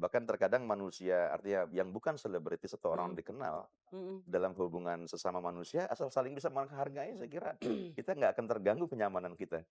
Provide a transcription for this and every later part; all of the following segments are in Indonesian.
Bahkan terkadang manusia, artinya yang bukan selebritis atau orang Mhm, dikenal, mhm. dalam hubungan sesama manusia asal saling bisa menghargai, saya kira kita nggak akan terganggu kenyamanan kita.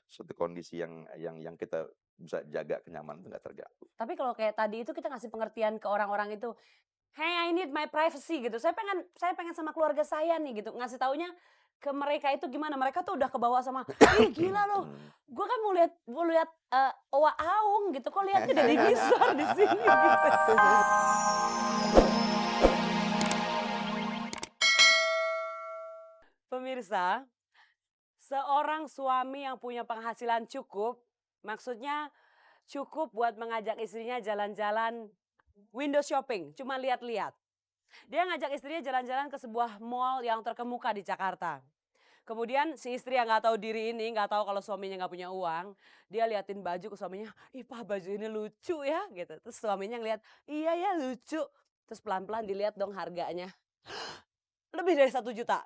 Suatu kondisi yang kita bisa jaga kenyamanan itu nggak terganggu. Tapi kalau kayak tadi itu kita ngasih pengertian ke orang-orang itu, "Hey, I need my privacy," gitu. Saya pengen sama keluarga saya nih gitu. Ngasih taunya ke mereka itu gimana, mereka tuh udah kebawa sama, "Ih gila loh, Mhm. gua kan mau lihat, owa aung gitu, kok lihatnya Deddy Mizwar di sini?" Gitu. Pemirsa, seorang suami yang punya penghasilan cukup, maksudnya cukup buat mengajak istrinya jalan-jalan window shopping, cuma lihat-lihat. Dia ngajak istrinya jalan-jalan ke sebuah mall yang terkemuka di Jakarta. Kemudian si istri yang nggak tahu diri ini, nggak tahu kalau suaminya nggak punya uang, dia liatin baju ke suaminya, "Ih Pak, baju ini lucu ya," gitu. Terus suaminya ngeliat, "Iya ya lucu." Terus pelan-pelan dilihat dong harganya, lebih dari 1 juta.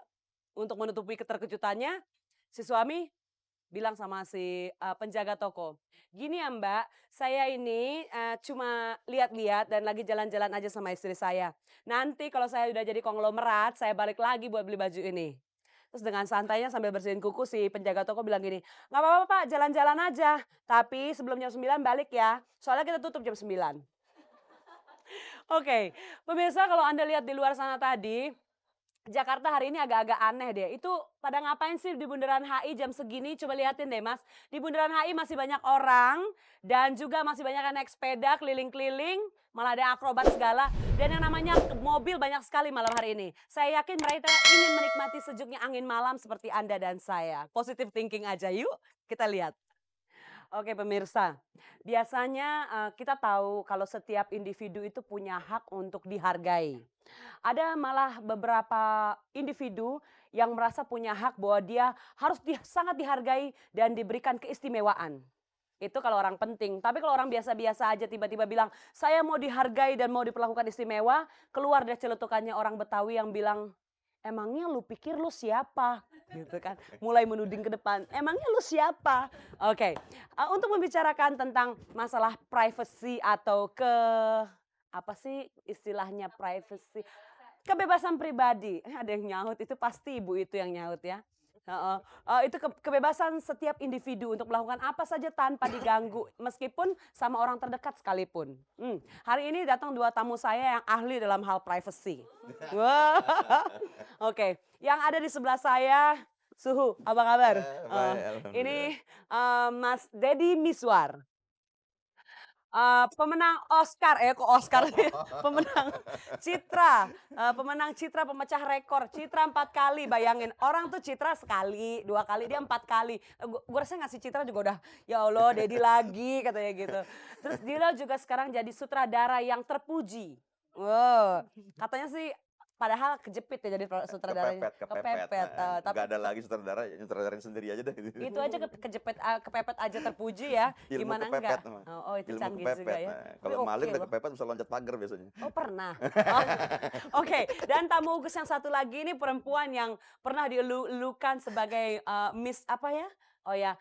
Untuk menutupi keterkejutannya, si suami bilang sama si, penjaga toko, "Gini ya Mbak, saya ini, cuma lihat-lihat dan lagi jalan-jalan aja sama istri saya. Nanti kalau saya udah jadi konglomerat, saya balik lagi buat beli baju ini." Terus dengan santainya sambil bersihin kuku si penjaga toko bilang gini, "Nggak apa-apa Pak, jalan-jalan aja, tapi sebelum jam 9 balik ya, soalnya kita tutup jam 9." Oke, pemirsa kalau Anda lihat di luar sana tadi, Jakarta hari ini agak-agak aneh deh. Itu pada ngapain sih di Bundaran HI jam segini? Coba liatin deh Mas. Di Bundaran HI masih banyak orang dan juga masih banyak yang naik sepeda keliling-keliling, malah ada akrobat segala. Dan yang namanya mobil banyak sekali malam hari ini. Saya yakin mereka ingin menikmati sejuknya angin malam seperti Anda dan saya. Positive thinking aja yuk, kita lihat. Oke pemirsa, biasanya kita tahu kalau setiap individu itu punya hak untuk dihargai. Ada malah beberapa individu yang merasa punya hak bahwa dia harus sangat dihargai dan diberikan keistimewaan. Itu kalau orang penting. Tapi kalau orang biasa-biasa aja tiba-tiba bilang, saya mau dihargai dan mau diperlakukan istimewa, keluar deh celutukannya orang Betawi yang bilang, emangnya lu pikir lu siapa? Gitu kan. Mulai menuding ke depan, emangnya lu siapa? Oke, untuk membicarakan tentang masalah privacy atau apa sih istilahnya privacy, kebebasan pribadi. Ada yang nyaut, itu pasti ibu itu yang nyaut ya. Heeh, itu kebebasan setiap individu untuk melakukan apa saja tanpa diganggu, meskipun sama orang terdekat sekalipun. Hari ini datang 2 tamu saya yang ahli dalam hal privacy. Wah, oke, yang ada di sebelah saya, Suhu, apa kabar? Baik, Ini, alhamdulillah. Mas Deddy Mizwar. Pemenang Oscar, kok Oscar sih, pemenang Citra, pemenang Citra pemecah rekor, Citra 4 kali bayangin, orang tuh Citra sekali, 2 kali, dia 4 kali. Gua rasa ngasih Citra juga udah, "Ya Allah Dedi lagi," katanya gitu. Terus dia juga sekarang jadi sutradara yang terpuji. Wow, katanya sih padahal kejepit ya jadi sutradaranya, Kepepet kepepet, kepepet, heeh, nggak tapi ada lagi sutradara, ya nyutradarain sendiri aja deh gitu. itu aja kepepet aja terpuji ya, Ilmu gimana kepepet enggak? mah, Oh itu ilmu canggih juga kepepet. ya, Nah, tapi kalau oke maling udah loh. kepepet bisa loncat pagar biasanya. Oh pernah? Oh, oke, dan tamu Ugus yang satu lagi ini perempuan yang pernah dielu-elukan sebagai, Miss apa ya? Oh ya,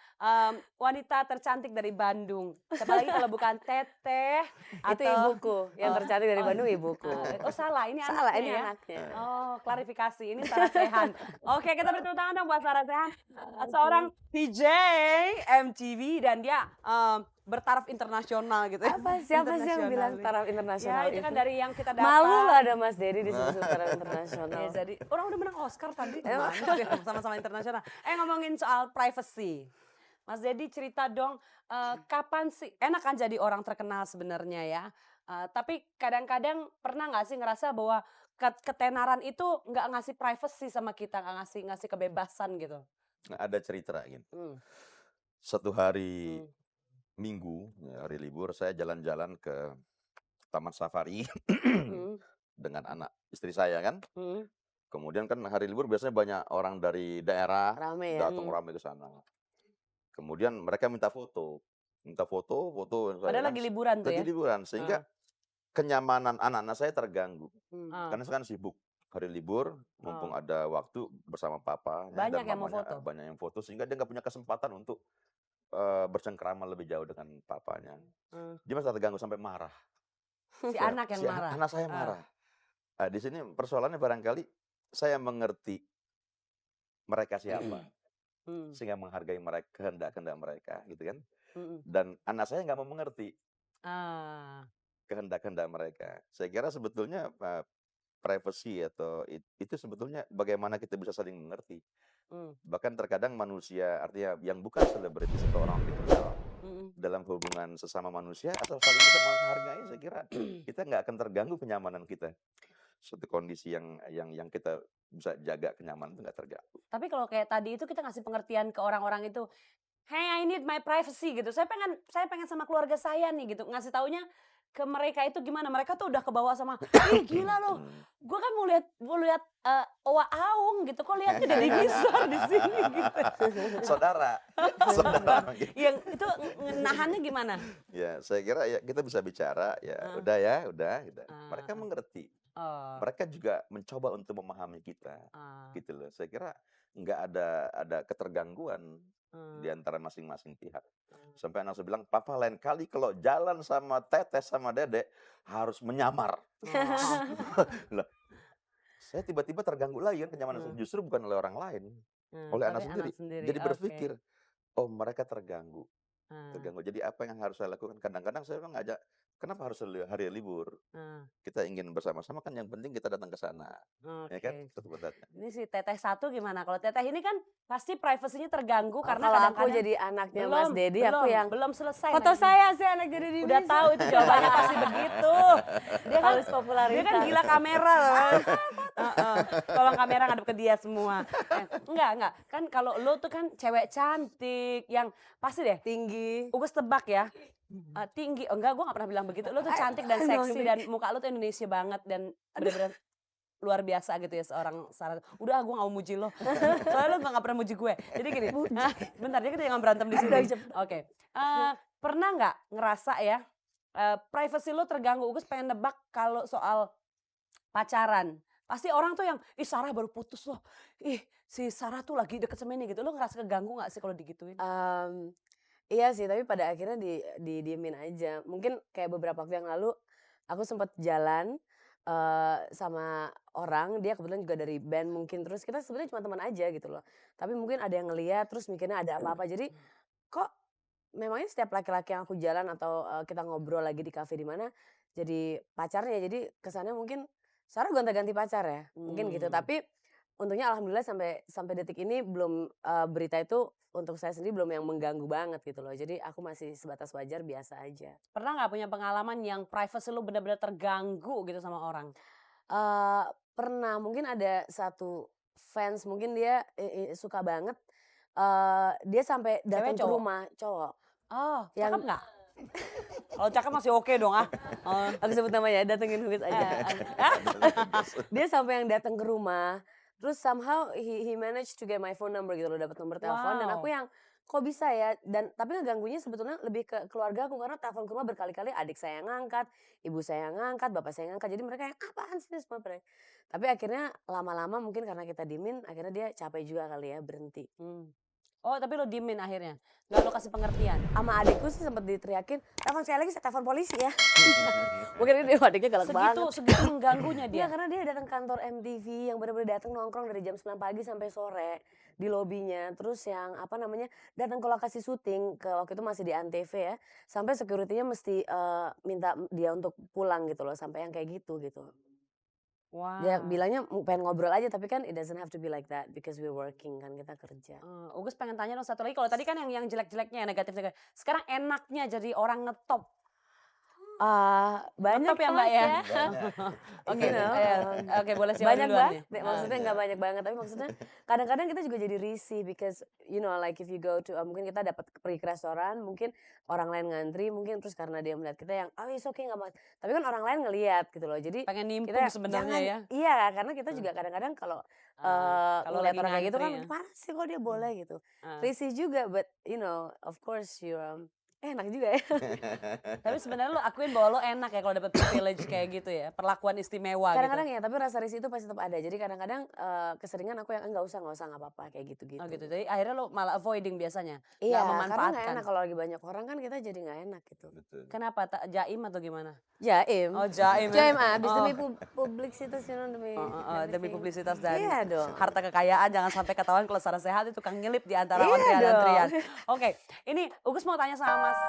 wanita tercantik dari Bandung. Siapa lagi kalau bukan Teteh Itu atau ibuku, yang oh tercantik dari oh, Bandung ibuku. oh salah ini Salah, anaknya ini ya? anaknya. Oh klarifikasi, ini Sarah Sechan. Oke kita beri tepuk tangan dong buat Sarah Sechan, seorang VJ MTV dan dia, bertaraf internasional gitu ya, Apa? Siapa sih yang internasional bilang nih. taraf Ya internasional itu kan itu? dari yang kita Malu loh dapat. ada Mas Dery disebut taraf Ya internasional. jadi orang udah menang Oscar tadi Emang gimana sih sama-sama internasional. Ngomongin soal privacy. Mas Dedi cerita dong, kapan sih enak kan jadi orang terkenal sebenarnya ya, tapi kadang-kadang pernah nggak sih ngerasa bahwa ketenaran itu nggak ngasih privacy sama kita, nggak ngasih ngasih kebebasan gitu? Nah, ada cerita gini, Mmm, suatu hari mmm, Minggu, ya hari libur, saya jalan-jalan ke taman safari mhm, dengan anak istri saya kan. mhm, Kemudian kan hari libur biasanya banyak orang dari daerah rame ya? datang mmm. ramai ke sana. Kemudian mereka minta foto, foto saya Padahal kan lagi liburan tuh lagi ya? liburan, sehingga Heeh, kenyamanan anak-anak saya terganggu. heeh, Karena saya kan sibuk, hari libur, oh, mumpung ada waktu bersama papanya dan banyak yang mau mamanya, foto? banyak yang foto, sehingga dia nggak punya kesempatan untuk, bercengkrama lebih jauh dengan papanya. Mmm, Dia merasa terganggu sampai marah. Si Ya, anak yang si marah. anak saya marah. Di sini persoalannya barangkali saya mengerti mereka siapa, Hmm, sehingga menghargai mereka, kehendak-kehendak mereka, gitu kan. mm-mm. Dan anak saya nggak mau mengerti Ah, kehendak-kehendak mereka. Saya kira sebetulnya privacy atau itu sebetulnya bagaimana kita bisa saling mengerti. mm, Bahkan terkadang manusia, artinya yang bukan selebritis atau orang dikenal, mm-mm. dalam hubungan sesama manusia asal saling bisa menghargai, saya kira kita nggak akan terganggu kenyamanan kita. Suatu kondisi yang kita bisa jaga kenyamanan itu nggak terganggu. Tapi kalau kayak tadi itu kita ngasih pengertian ke orang-orang itu, hey, I need my privacy gitu. Saya pengen sama keluarga saya nih gitu. Ngasih taunya ke mereka itu gimana? Mereka tuh udah kebawa sama, ih gila loh. Gue kan mau lihat Owa Aung gitu. Kok lihatnya Deddy Mizwar di sini gitu. Saudara, saudara. Yang itu nahannya gimana? Ya, saya kira ya kita bisa bicara, ya Ah, udah ya, udah, gitu. ah, Mereka ah. mengerti. Oh, Mereka juga mencoba untuk memahami kita, ah, gitu loh. Saya kira nggak ada ketergangguan di ah, antara masing-masing pihak. ah. Sampai anak saya bilang, "Papa lain kali kalau jalan sama Tetes sama Dedek harus menyamar." Oh, Lah, saya tiba-tiba terganggu lagi kan kenyamanan saya. hmm, Justru bukan oleh orang lain, oleh tapi anak sendiri. anak sendiri. Jadi Oke. berpikir, oh mereka terganggu. Ah, Terganggu. Jadi apa yang harus saya lakukan? Kadang-kadang saya memang ngajak, kenapa harus hari libur? ah, Kita ingin bersama-sama kan yang penting kita datang ke sana. Ya kan? oke. Sebenarnya. Ini si Teteh satu gimana? Kalau Teteh ini kan pasti privasinya terganggu Oh, karena kalau aku kadang-kadang jadi anaknya Mas belum, Dedi, belum, aku yang belum selesai. foto Neng. saya sih anak jadi di Udah tahu itu jawabannya pasti begitu. Dia kan haus popularitas. dia kan gila kamera loh. Heeh. Tolong kamera ngadep ke dia semua. Enggak. Kan kalau lo tuh kan cewek cantik yang pasti deh. tinggi. Ugus tebak ya. Tinggi. Enggak, gue gak pernah bilang begitu. Lo tuh cantik dan seksi dan muka lo tuh Indonesia banget dan bener-bener luar biasa gitu ya seorang Sarah. Udah gue gak mau muji lo. Soalnya lo gak pernah muji gue. Jadi gini, bentar dia kita jangan berantem di sini. Oke. Pernah nggak ngerasa ya privacy lo terganggu? Ugus pengen nebak kalau soal pacaran. Pasti orang tuh yang, ih Sarah baru putus loh. Ih si Sarah tuh lagi deket sama ini gitu. Lo ngerasa keganggu gak sih kalau digituin? Iya sih, tapi pada akhirnya didiemin aja. Mungkin kayak beberapa waktu yang lalu aku sempat jalan sama orang, dia kebetulan juga dari band mungkin, terus kita sebenarnya cuma teman aja gitu loh. Tapi mungkin ada yang ngeliat terus mikirnya ada apa-apa. Jadi kok memangnya setiap laki-laki yang aku jalan atau kita ngobrol lagi di kafe di mana jadi pacarnya. Jadi kesannya mungkin Sarah gonta-ganti pacar ya, mungkin gitu. Tapi untungnya alhamdulillah sampai sampai detik ini belum berita itu untuk saya sendiri belum yang mengganggu banget gitu loh. Jadi aku masih sebatas wajar biasa aja. Pernah nggak punya pengalaman yang privacy lo bener-bener terganggu gitu sama orang? Eee, pernah mungkin ada satu fans mungkin dia suka banget, dia sampai datang ke cowok? rumah cowok. Oh, Yang cakep nggak? Kalau cakep masih oke dong ah. Oh, aku sebut namanya, datengin Huwit aja. Dia sampai yang datang ke rumah, terus somehow he managed to get my phone number gitu loh, dapat nomor telepon dan wow. aku yang kok bisa ya, dan tapi ngeganggunya sebetulnya lebih ke keluarga aku karena telepon ke rumah berkali-kali adik saya yang ngangkat, ibu saya yang ngangkat, bapak saya yang ngangkat, jadi mereka yang apaan sih ini semua tapi akhirnya lama-lama mungkin karena kita diemin akhirnya dia capek juga kali ya berhenti. Oh tapi lo diemin akhirnya? Nggak lo kasih pengertian? Sama adikku sih sempat diteriakin, telepon sekali lagi saya telepon polisi ya. Mungkin dia adiknya galak banget. Segitu mengganggunya Iya dia? karena dia datang kantor MTV yang benar-benar datang nongkrong dari jam 9 pagi sampai sore di lobinya. Terus yang apa namanya datang ke lokasi syuting ke waktu itu masih di Antv ya. Sampai security-nya mesti minta dia untuk pulang gitu loh sampai yang kayak gitu gitu. Dia Wow. bilangnya pengen ngobrol aja tapi kan it doesn't have to be like that because we're working kan kita kerja. Ugus pengen tanya dong satu lagi. Kalau tadi kan yang jelek-jeleknya, yang negatif-negatif. Sekarang enaknya jadi orang ngetop. Banyak Ngetop ya Mas Mbak ya? Oke, Oke, oke boleh siapa banyak duluan banget. nih? Maksudnya nggak banyak banget, tapi maksudnya kadang-kadang kita juga jadi risih because you know like if you go to mungkin kita dapat pergi ke restoran, mungkin orang lain ngantri, mungkin terus karena dia melihat kita yang it's okay nggak apa, tapi kan orang lain ngelihat gitu loh. Jadi Pengen nimpung kita sebenarnya ya? iya karena kita juga kadang-kadang kalau Kalau ngelihat lagi orang kayak gitu kan ngantri ya? gimana sih kok dia boleh gitu. Ah. Risih juga, but you know of course you enak juga ya. Tapi sebenarnya lo akuin bahwa lo enak ya kalau dapet privilege kayak gitu ya, perlakuan istimewa gitu. Kadang-kadang ya, tapi rasa risih itu pasti tetap ada. Jadi kadang-kadang keseringan aku yang nggak usah nggak apa-apa kayak gitu-gitu. Oh gitu, jadi akhirnya lo malah avoiding biasanya, nggak Iya, karena nggak memanfaatkan. enak kalau lagi banyak orang kan kita jadi nggak enak gitu. Betul. Kenapa? Jaim atau gimana? Jaim. Oh jaim. Jaim abis Oh. demi publisitas demi Demi everything. publisitas dan Iya dong. harta kekayaan jangan sampai ketahuan kalau secara sehat itu tukang nyelip di antara Iya antrian-antrian. dong. Oke, ini Ugus mau tanya sama Mas.